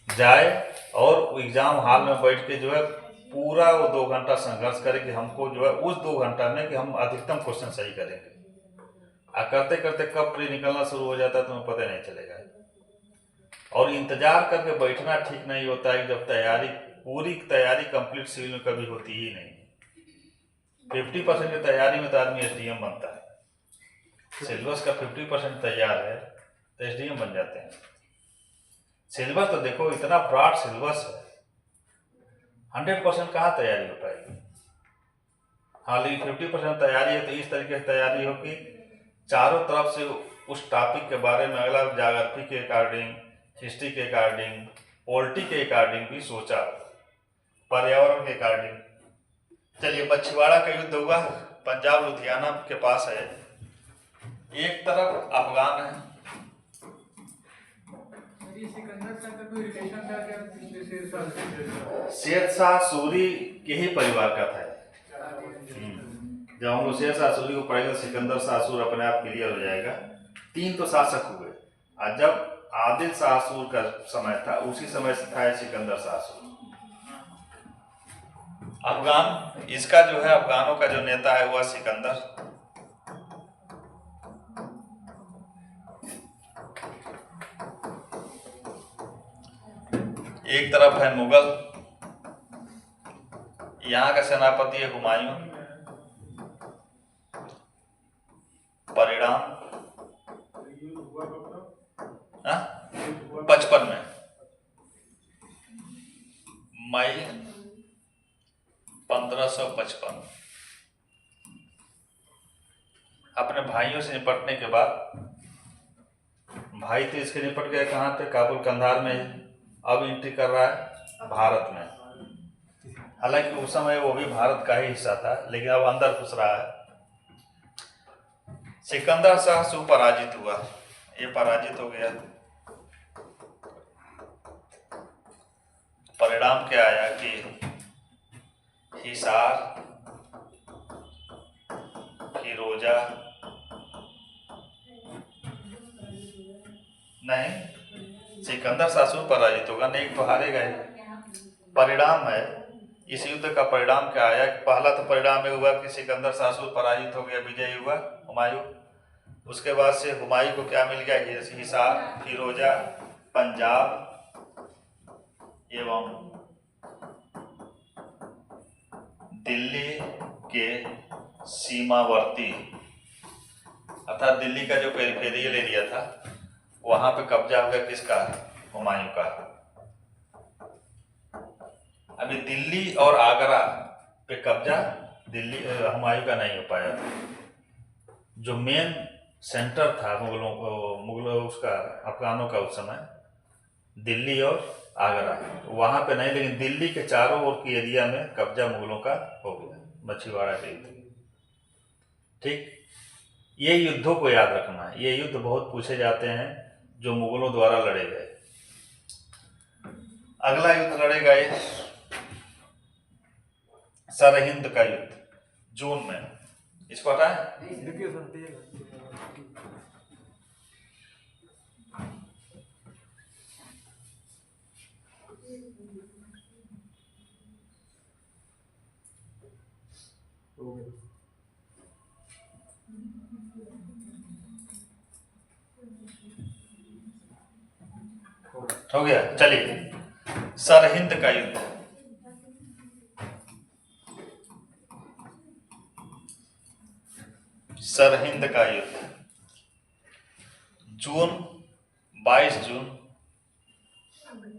जाए और exam hall में बैठ के जो है पूरा वो 2 घंटा संघर्ष करे कि हमको जो है उस 2 घंटा में कि हम अधिकतम क्वेश्चन सही करेंगे। करते करते कब प्री निकलना शुरू हो जाता है तुम्हें पता नहीं चलेगा। और इंतजार करके बैठना ठीक नहीं होता है जब पूरी तैयारी कंप्लीट सिविल में कभी होती ही नहीं। 50% की तैयारी में तो आदमी एसडीएम बनता है। सिलेबस का 50% तैयार है तो एसडीएम बन जाते हैं। सिलेबस तो देखो इतना ब्रॉड सिलेबस है, 100% कहाँ तैयारी हो पाएगी। हाँ लेकिन 50% तैयारी है तो इस तरीके से तैयारी हो कि चारों तरफ से उस टॉपिक के बारे में अगला ज्योग्राफी के अकॉर्डिंग, हिस्ट्री के अकॉर्डिंग, पॉलिटी के अकॉर्डिंग भी सोचा, पर्यावरण के अकॉर्डिंग। चलिए मछुआरा का युद्ध हुआ, पंजाब लुधियाना के पास है। एक तरफ अफगान है। शेरशाह सूरी के ही परिवार का था। जब हम लोग शेरशाह सूरी को पढ़ेंगे तो सिकंदर शाह सूरी अपने आप क्लियर हो जाएगा। 3 तो शासक हुए और जब आदिल शाह सूरी का समय था उसी समय से था सिकंदर शाह सूरी। अफगान, इसका जो है अफगानों का जो नेता है वह सिकंदर। एक तरफ है मुगल, यहाँ का सेनापति है हुमायूं। परिणाम 55 में मई 1555। अपने भाइयों से निपटने के बाद, भाई तो इसके निपट गए कहाँ पे, काबुल कंधार में। अब एंट्री कर रहा है भारत में। हालांकि उस समय वो भी भारत का ही हिस्सा था लेकिन अब अंदर घुस रहा है। सिकंदर शाह सूरी पराजित हुआ, ये पराजित हो गया। परिणाम क्या आया कि हिसार, फिरोजा नहीं, सिकंदर शाह सूरी पराजित होगा नहीं तो हारे गए। परिणाम है इस युद्ध का परिणाम क्या आया कि पहला तो परिणाम ये हुआ कि सिकंदर शाह सूरी पराजित हो गया, विजय हुआ हुमायूं। उसके बाद से हुमायूं को क्या मिल गया, हिसार, फिरोजा, पंजाब एवं दिल्ली के सीमावर्ती अर्थात दिल्ली का जो पेरिफेरियल एरिया था वहां पे कब्जा हो गया किसका, हुमायूं का। अभी दिल्ली और आगरा पे कब्जा हुमायूं का नहीं हो पाया था। जो मेन सेंटर था मुगलों उसका, अफगानों का उस समय दिल्ली और आगरा, वहां पे नहीं, लेकिन दिल्ली के चारों ओर की एरिया में कब्जा मुगलों का हो गया, मछुआरा के युद्ध। ठीक, ये युद्धों को याद रखना है, ये युद्ध बहुत पूछे जाते हैं जो मुगलों द्वारा लड़े गए। अगला युद्ध लड़े गए सरहिंद का युद्ध, जून में। इसको हटाएं। हो गया। चलिए सरहिंद का युद्ध, सरहिंद का युद्ध जून 22 जून